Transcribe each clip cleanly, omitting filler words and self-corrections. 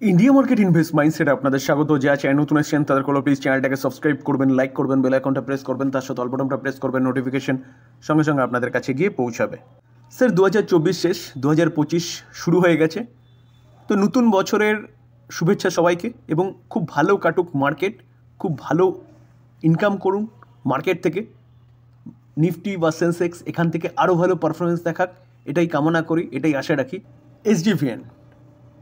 India market invest mindset আপনাদের স্বাগত। যা চ্যানেল নতুন আসছেন তাদের হলো প্লিজ চ্যানেলটাকে সাবস্ক্রাইব করবেন, লাইক করবেন, বেল আইকনটা প্রেস করবেন, তার সাথে অল বাটনটা প্রেস করবেন, নোটিফিকেশন সঙ্গে সঙ্গে আপনাদের কাছে গিয়ে পৌঁছাবে। স্যার 2024 শেষ, 2025 শুরু হয়ে গেছে। তো নতুন বছরের শুভেচ্ছা সবাইকে, এবং খুব ভালো কাটুক মার্কেট, খুব ভালো ইনকাম করুন মার্কেট থেকে। নিফটি বা সেন্সেক্স এখান থেকে আরও ভালো পারফরমেন্স দেখাক, এটাই কামনা করি, এটাই আশা রাখি। এসডিভিএন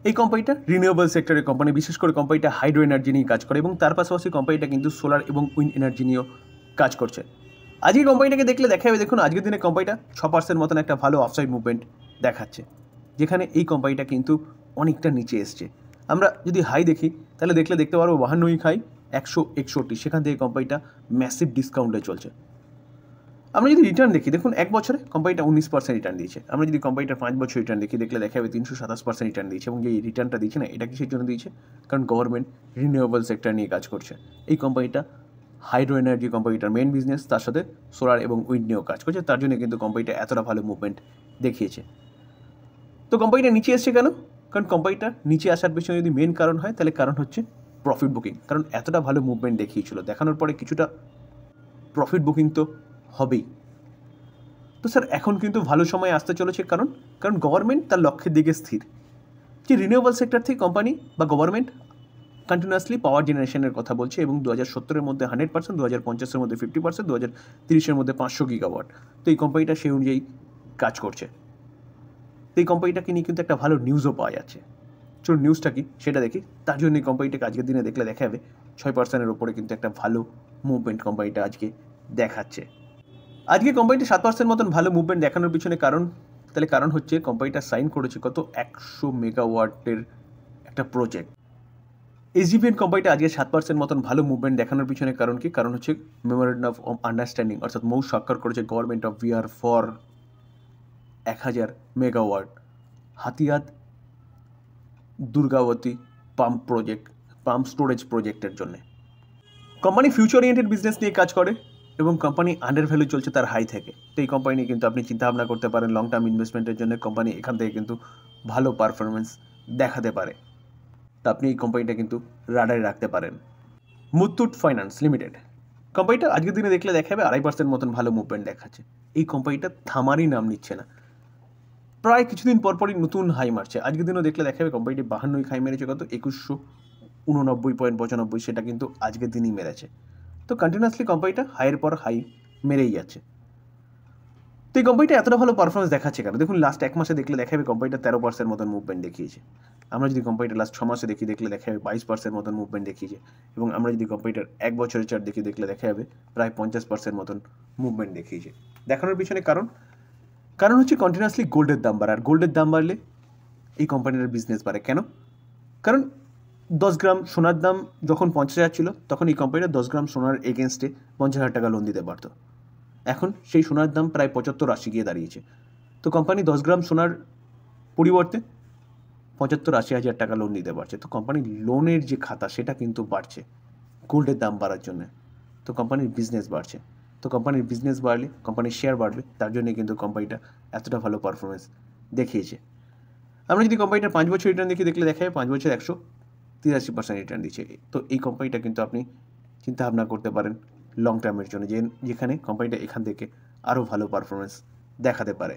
এই কোম্পানিটা রিনিউয়েবল সেক্টরের কোম্পানি, বিশেষ করে কোম্পানিটা হাইড্রো এনার্জি নিয়ে কাজ করে এবং তার পাশাপাশি কোম্পানিটা কিন্তু সোলার এবং উইন্ড এনার্জি নিয়েও কাজ করছে। আজকে কোম্পানিটাকে দেখলে দেখা যাবে, দেখুন আজকের দিনে কোম্পানিটা 6% মতন একটা ভালো অফসাইড মুভমেন্ট দেখাচ্ছে, যেখানে এই কোম্পানিটা কিন্তু অনেকটা নিচে এসছে। আমরা যদি হাই দেখি তাহলে দেখতে পারবো 52 হাই 161, সেখান থেকে কোম্পানিটা ম্যাসিভ ডিসকাউন্টে চলছে। আমরা যদি রিটার্ন দেখি, দেখুন এক বছরে কোম্পানিটা 19% রিটার্ন দিয়েছে। আমরা যদি কোম্পানিটার 5 বছর রিটার্ন দেখি দেখা যাবে 327% রিটার্ন দিয়েছে। এবং এই রিটার্নটা দিচ্ছে না, এটা কিসের জন্য দিয়েছে? কারণ গভর্নমেন্ট রিনিউয়েবল সেক্টর নিয়ে কাজ করছে। এই কোম্পানিটা হাইড্রো এনার্জি কোম্পানিটার মেন বিজনেস, তার সাথে সোলার এবং উইন্ড নিয়েও কাজ করছে, তার জন্য কিন্তু কোম্পানিটা এতটা ভালো মুভমেন্ট দেখিয়েছে। তো কোম্পানিটা নিচে এসছে কেন? কারণ কোম্পানিটা নিচে আসার পেছনে যদি মেন কারণ হয়, তাহলে কারণ হচ্ছে প্রফিট বুকিং। কারণ এতটা ভালো মুভমেন্ট দেখিয়েছিল, দেখানোর পরে কিছুটা প্রফিট বুকিং তো হবেই। তো স্যার এখন কিন্তু ভালো সময় আসতে চলেছে, কারণ গভর্নমেন্ট তার লক্ষ্যের দিকে স্থির, যে রিনিউয়েবল সেক্টর থেকে কোম্পানি বা গভর্নমেন্ট কন্টিনিউয়াসলি পাওয়ার জেনারেশনের কথা বলছে, এবং 2070-এর মধ্যে 100%, 2050-এর মধ্যে 50%, 2030-এর মধ্যে 500 গিগাওয়াট। তো এই কোম্পানিটা সেই অনুযায়ী কাজ করছে। তো এই কোম্পানিটাকে নিয়ে কিন্তু একটা ভালো নিউজও পাওয়া যাচ্ছে। চলুন নিউজটা কি সেটা দেখি। তার জন্য এই কোম্পানিটাকে আজকের দিনে দেখলে দেখা যাবে 6%-এর ওপরে কিন্তু একটা ভালো মুভমেন্ট কোম্পানিটা আজকে দেখাচ্ছে। আজকে কোম্পানিটা 7% মতন ভালো মুভমেন্ট দেখানোর পিছনে কারণ হচ্ছে কোম্পানিটা সাইন করেছে কত 100 মেগাওয়াটের একটা প্রজেক্ট। এসডিভিএন কোম্পানিটা আজকে 7% মতন ভালো মুভমেন্ট দেখানোর পিছনে কারণ কি? কারণ হচ্ছে মেমোরেন্ডাম অফ আন্ডারস্ট্যান্ডিং, অর্থাৎ মৌ স্বাক্ষর করেছে government of Bihar for 1000 megawatt হাতিয়াত দুর্গাবতী পাম্প স্টোরেজ প্রজেক্টের জন্য। কোম্পানি ফিউচার ওরিয়েন্টেড বিজনেস নিয়ে কাজ করে এবং কোম্পানি আন্ডার ভ্যালু চলছে তার হাই থেকে। তো এই কোম্পানি নিয়ে কিন্তু আপনি চিন্তাভাবনা করতে পারেন লং টার্ম ইনভেস্টমেন্টের জন্য। কোম্পানি এখান থেকে কিন্তু ভালো পারফরমেন্স দেখাতে পারে, তা আপনি এই কোম্পানিটা কিন্তু রাডারে রাখতে পারেন। মুথুট ফাইন্যান্স লিমিটেড কোম্পানিটা আজকের দিনে দেখলে দেখা যাবে 2.5% মতন ভালো মুভমেন্ট দেখাচ্ছে। এই কোম্পানিটা থামারই নাম নিচ্ছে না, প্রায় কিছুদিন পরপরই নতুন হাই মারছে। আজকের দিনও দেখলে দেখা যাবে কোম্পানিটি 52 হাই মেরেছে, কত 2189.95, সেটা কিন্তু আজকের দিনই মেরেছে। তো কন্টিনিউয়াসলি কোম্পানিটা হাইয়ের পর হাই মেরেই যাচ্ছে। তো এই কোম্পানিটা এতটা ভালো পারফরমেন্স দেখাচ্ছে কেন? দেখুন লাস্ট এক মাসে দেখলে দেখা যাবে কোম্পানিটা 13% মতন মুভমেন্ট দেখিয়েছে। আমরা যদি কোম্পানিটা লাস্ট 6 মাসে দেখলে দেখা যাবে 22% মতন মুভমেন্ট দেখিয়েছে। এবং আমরা যদি কোম্পানিটার এক বছরের চার্ট দেখলে দেখা যাবে প্রায় 50% মতন মুভমেন্ট দেখিয়েছে। দেখানোর পিছনে কারণ হচ্ছে কন্টিনিউয়াসলি গোল্ডের দাম বাড়ে, আর গোল্ডের দাম বাড়লে এই কোম্পানিটার বিজনেস বাড়ে। কেন? কারণ 10 গ্রাম সোনার দাম যখন 50,000 ছিল, তখন এই কোম্পানিটা 10 গ্রাম সোনার এগেনস্টে 50,000 টাকা লোন দিতে পারতো। এখন সেই সোনার দাম প্রায় 75-80 গিয়ে দাঁড়িয়েছে। তো কোম্পানি 10 গ্রাম সোনার পরিবর্তে 75-80 হাজার টাকা লোন দিতে পারছে। তো কোম্পানির লোনের যে খাতা সেটা কিন্তু বাড়ছে গোল্ডের দাম বাড়ার জন্য। তো কোম্পানির বিজনেস বাড়ছে। তো কোম্পানির বিজনেস বাড়লে কোম্পানির শেয়ার বাড়বে, তার জন্য কিন্তু কোম্পানিটা এতটা ভালো পারফরমেন্স দেখিয়েছে। আমরা যদি কোম্পানিটার 5 বছর রিটার্ন দেখলে দেখা যায় 5 বছর 183% রিটার্ন দিচ্ছে। তো এই কোম্পানিটা কিন্তু আপনি চিন্তাভাবনা করতে পারেন লং টার্মের জন্য, যেখানে কোম্পানিটা এখান থেকে আরও ভালো পারফরমেন্স দেখাতে পারে।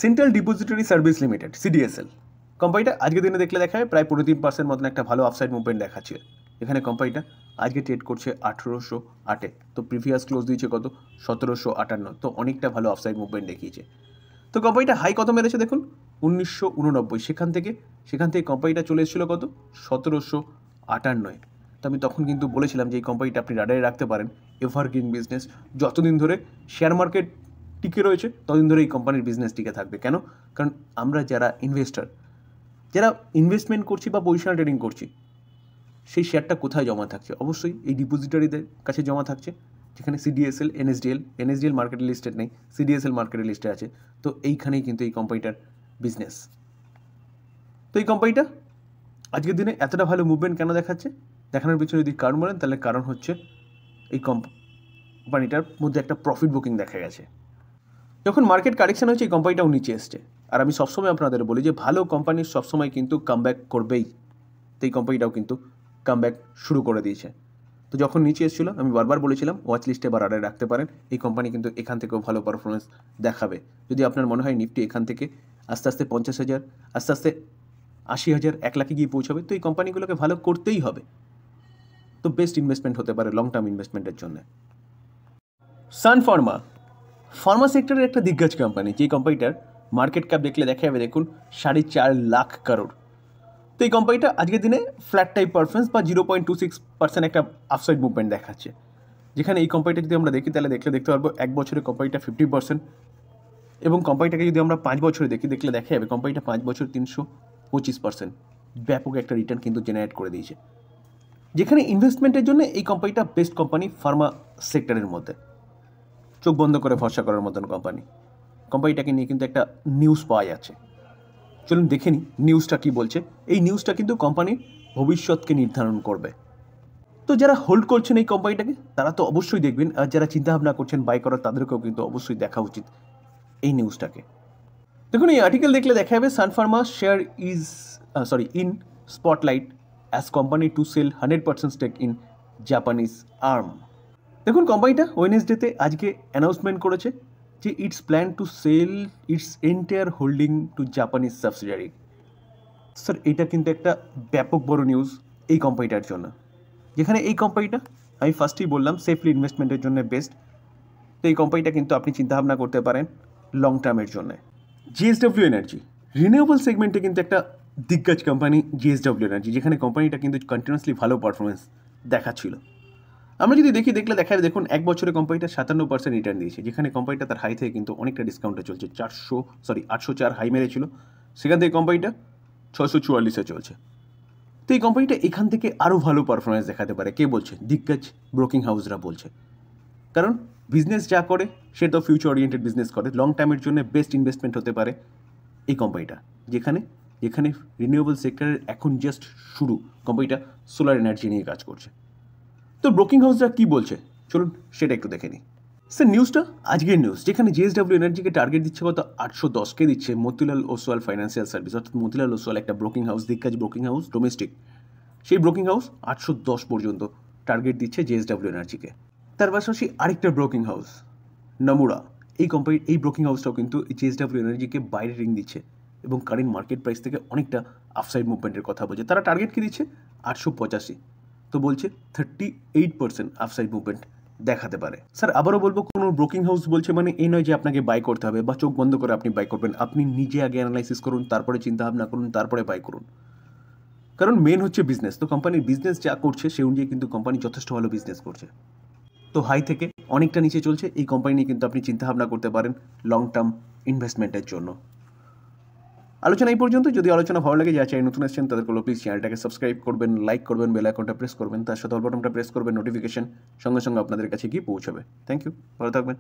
Central depository service limited CDSL কোম্পানিটা আজকের দিনে দেখলে দেখা যায় প্রায় 3% মতন একটা ভালো আফসাইড মুভমেন্ট দেখাচ্ছে। এখানে কোম্পানিটা আজকে ট্রেড করছে 1808-এ। তো প্রিভিয়াস ক্লোজ দিয়েছে কত 1758, তো অনেকটা ভালো আফসাইড মুভমেন্ট দেখিয়েছে। তো কোম্পানিটা হাই কত মেরেছে দেখুন 1989, সেখান থেকে কোম্পানিটা চলে এসেছিলো কত 1758। তো আমি তখন কিন্তু বলেছিলাম যে এই কোম্পানিটা আপনি রাডারে রাখতে পারেন, এভারগ্রিন বিজনেস। যতদিন ধরে শেয়ার মার্কেট টিকে রয়েছে ততদিন ধরে এই কোম্পানির বিজনেস টিকে থাকবে। কেন? কারণ আমরা যারা ইনভেস্টমেন্ট করছি বা পজিশনাল ট্রেডিং করছি, সেই শেয়ারটা কোথায় জমা থাকছে? অবশ্যই এই ডিপোজিটারিদের কাছে জমা থাকছে, যেখানে সিডিএসএল, এনএসডিএল মার্কেটে লিস্টেড নেই, সিডিএসএল মার্কেটে লিস্টে আছে। তো এইখানেই কিন্তু এই কোম্পানিটার বিজনেস। তো এই কোম্পানিটা আজকের দিনে এতটা ভালো মুভমেন্ট কেন দেখাচ্ছে? দেখানোর পিছনে যদি কারণ বলেন, তাহলে কারণ হচ্ছে এই কোম্পানিটার মধ্যে একটা প্রফিট বুকিং দেখা গেছে। যখন মার্কেট কারেকশন হয়েছে এই কোম্পানিটাও নিচে এসছে। আর আমি সবসময় আপনাদের বলি যে ভালো কোম্পানির সবসময় কিন্তু কামব্যাক করবেই। তো এই কোম্পানিটাও কিন্তু কামব্যাক শুরু করে দিয়েছে। তো যখন নিচে এসেছিলো আমি বারবার বলেছিলাম ওয়াচ লিস্টে বা রাডারে রাখতে পারেন, এই কোম্পানি কিন্তু এখান থেকেও ভালো পারফরমেন্স দেখাবে। যদি আপনার মনে হয় নিফটি এখান থেকে আস্তে আস্তে 50,000, আস্তে আস্তে 80,000, 1 লাখে গিয়ে পৌঁছাবে, তো এই কোম্পানিগুলোকে ভালো করতেই হবে। তো বেস্ট ইনভেস্টমেন্ট হতে পারে লং টার্ম ইনভেস্টমেন্টের জন্য। সান ফার্মা সেক্টরের একটা দিগ্গজ কোম্পানি, যে কোম্পানিটার মার্কেট ক্যাপ দেখলে দেখা যাবে দেখুন 4.5 লাখ করোড়। তো এই কোম্পানিটা আজকের দিনে ফ্ল্যাট টাইপ পারফরমেন্স বা 0.26% একটা আপসাইড মুভমেন্ট দেখাচ্ছে। যেখানে এই কোম্পানিটা যদি আমরা দেখি তাহলে দেখতে পারবো 1 বছরে কোম্পানিটা 50%, এবং কোম্পানিটাকে যদি আমরা 5 বছরে দেখলে দেখা যাবে কোম্পানিটা 5 বছর 325% ব্যাপক একটা রিটার্ন কিন্তু জেনারেট করে দিয়েছে। যেখানে ইনভেস্টমেন্টের জন্য এই কোম্পানিটা বেস্ট কোম্পানি ফার্মা সেক্টরের মধ্যে, চোখ বন্ধ করে ভরসা করার মতন কোম্পানি। কোম্পানিটাকে নিয়ে কিন্তু একটা নিউজ পাওয়া যাচ্ছে, চলুন দেখে নিই নিউজটা কী বলছে। এই নিউজটা কিন্তু কোম্পানির ভবিষ্যৎকে নির্ধারণ করবে। তো যারা হোল্ড করছেন এই কোম্পানিটাকে তারা তো অবশ্যই দেখবেন, আর যারা চিন্তাভাবনা করছেন বাই করার তাদেরকেও কিন্তু অবশ্যই দেখা উচিত এই নিউজটাকে। দেখুন এই আর্টিকেল দেখলে দেখা যাবে Sun Pharma share is in spotlight as company to sell 100% stake in Japanese arm. দেখুন কোম্পানিটা ওয়েডনেসডেতে আজকে অ্যানাউন্সমেন্ট করেছে যে its plan to sell its entire holding to Japanese subsidiary. Sir এটা কিন্তু একটা ব্যাপক বড় নিউজ এই কোম্পানিটার জন্য, যেখানে এই কোম্পানিটা আমি ফার্স্টেই বললাম সেফলি ইনভেস্টমেন্টের জন্য বেস্ট। তো এই কোম্পানিটা কিন্তু আপনি চিন্তাভাবনা করতে পারেন লং টার্মের জন্য। জিএসডব্লিউ এনার্জি রিনিউয়েবল সেগমেন্টে কিন্তু একটা দিগ্গজ কোম্পানি জিএসডব্লিউ এনার্জি, যেখানে কোম্পানিটা কিন্তু কন্টিনিউয়াসলি ভালো পারফরমেন্স দেখাচ্ছিল। আমরা যদি দেখলে দেখা যাবে দেখুন 1 বছরে কোম্পানিটা 57% রিটার্ন দিয়েছে, যেখানে কোম্পানিটা তার হাই থেকে কিন্তু অনেকটা ডিসকাউন্টে চলছে। 804 হাই মেরেছিল, সেখান থেকে কোম্পানিটা 644-এ চলছে। তো এই কোম্পানিটা এখান থেকে আরও ভালো পারফরমেন্স দেখাতে পারে। কে বলছে? দিগ্গজ ব্রোকিং হাউসরা বলছে। কারণ বিজনেস যা করে সে তো ফিউচার ওরিয়েন্টেড বিজনেস করে, লং টার্মের জন্য বেস্ট ইনভেস্টমেন্ট হতে পারে এই কোম্পানিটা, যেখানে রিনিউয়েবল সেক্টরের এখন জাস্ট শুরু। কোম্পানিটা সোলার এনার্জি নিয়ে কাজ করছে। তো ব্রোকিং হাউসরা কী বলছে চলুন সেটা একটু দেখে নিই। স্যার নিউজটা আজকের নিউজ, যেখানে জিএসডব্লিউ এনার্জিকে টার্গেট দিচ্ছে কত 810কে দিচ্ছে মতিলাল ওসওয়াল ফাইন্যান্সিয়াল সার্ভিস, অর্থাৎ মতিলাল ওসওয়াল একটা ব্রোকিং হাউস, দিগ্গজ ব্রোকিং হাউস ডোমেস্টিক। সেই ব্রোকিং হাউস 810 পর্যন্ত টার্গেট দিচ্ছে জিএসডব্লিউ এনার্জিকে। তার পাশাপাশি আরেকটা ব্রোকিং হাউস নমুরা, এই ব্রোকিং হাউসটাও কিন্তু জিএসডব্লিউ এনার্জিকে বাইরে রিং দিচ্ছে এবং কারেন্ট মার্কেট প্রাইস থেকে অনেকটা আপসাইড মুভমেন্টের কথা বলছে। তারা টার্গেট কি দিচ্ছে 885, তো বলছে 38% আপসাইড মুভমেন্ট দেখাতে পারে। স্যার আবারও বলবো, কোনো ব্রোকিং হাউস বলছে মানে এই নয় যে আপনাকে বাই করতে হবে বা চোখ বন্ধ করে আপনি বাই করবেন। আপনি নিজে আগে অ্যানালাইসিস করুন, তারপরে চিন্তাভাবনা করুন, তারপরে বাই করুন। কারণ মেন হচ্ছে বিজনেস। তো কোম্পানির বিজনেস যা করছে সে অনুযায়ী কিন্তু কোম্পানি যথেষ্ট ভালো বিজনেস করছে। তো হাই থেকে অনেকটা নিচে চলছে এই কোম্পানি নিয়ে কিন্তু আপনি চিন্তাভাবনা করতে পারেন লং টার্ম ইনভেস্টমেন্টের জন্য। আলোচনা এই পর্যন্ত। যদি আলোচনা ভালো লাগে, যা চাই নতুন এসেছেন তাদের কোনো প্লিজ চ্যানেলটাকে সাবস্ক্রাইব করবেন, লাইক করবেন, বেল আইকনটা প্রেস করবেন, তার সাথে অল বাটনটা প্রেস করবেন, নোটিফিকেশন সঙ্গে সঙ্গে আপনাদের কাছে গিয়ে পৌঁছাবে। থ্যাংক ইউ, ভালো থাকবেন।